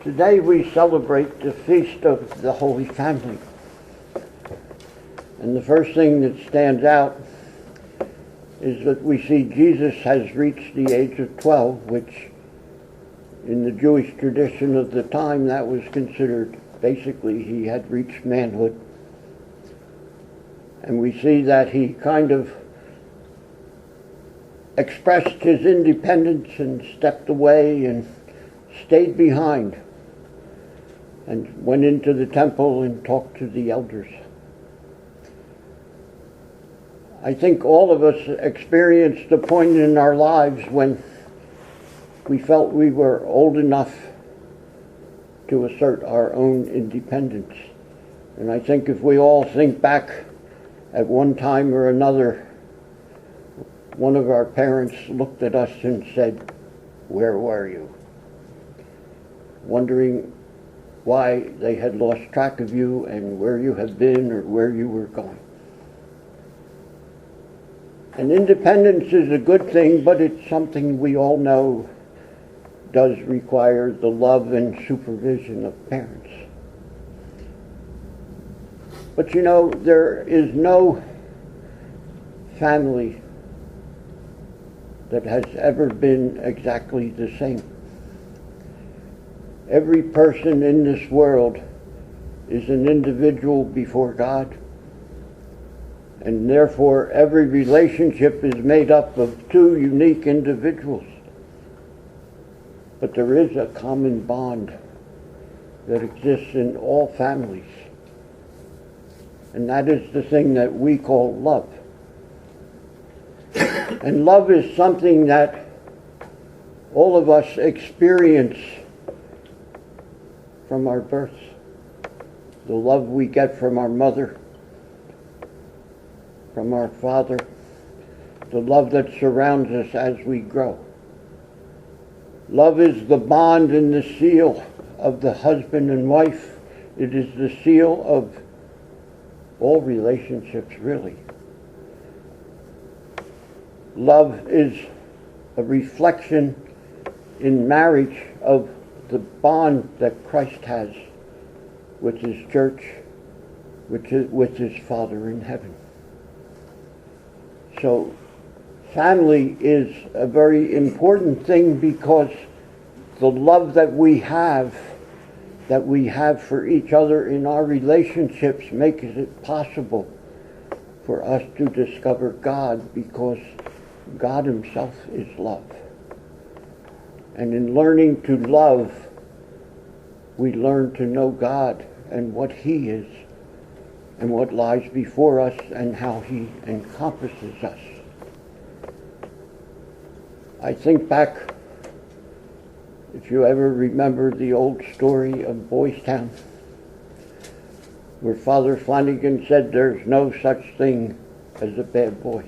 Today we celebrate the Feast of the Holy Family. And the first thing that stands out is that we see Jesus has reached the age of 12, which in the Jewish tradition of the time, that was considered basically he had reached manhood. And we see that he kind of expressed his independence and stepped away and stayed behind and went into the temple and talked to the elders. I think all of us experienced a point in our lives when we felt we were old enough to assert our own independence. And I think if we all think back at one time or another, one of our parents looked at us and said, "Where were you?" Wondering why they had lost track of you and where you had been or where you were going. And independence is a good thing, but it's something we all know does require the love and supervision of parents. But you know, there is no family that has ever been exactly the same. Every person in this world is an individual before God, and therefore every relationship is made up of two unique individuals. But there is a common bond that exists in all families, and that is the thing that we call love. And love is something that all of us experience from our birth. The love we get from our mother, from our father, the love that surrounds us as we grow. Love is the bond and the seal of the husband and wife. It is the seal of all relationships, really. Love is a reflection in marriage of the bond that Christ has with his church, with his Father in heaven. So family is a very important thing because the love that we have for each other in our relationships makes it possible for us to discover God, because God himself is love. And in learning to love, we learn to know God and what he is and what lies before us and how he encompasses us. I think back, if you ever remember the old story of Boys Town, where Father Flanagan said there's no such thing as a bad boy.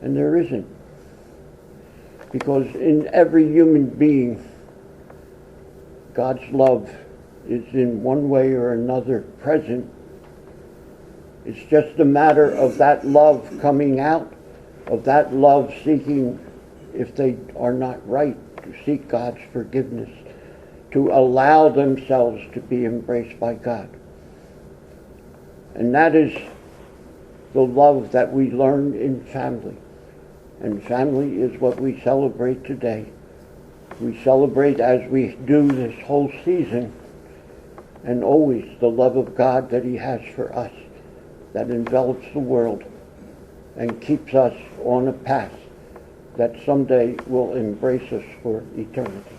And there isn't. Because in every human being, God's love is in one way or another present. It's just a matter of that love coming out, of that love seeking, if they are not right, to seek God's forgiveness, to allow themselves to be embraced by God. And that is the love that we learn in family. And family is what we celebrate today. We celebrate, as we do this whole season, and always, the love of God that he has for us, that envelops the world and keeps us on a path that someday will embrace us for eternity.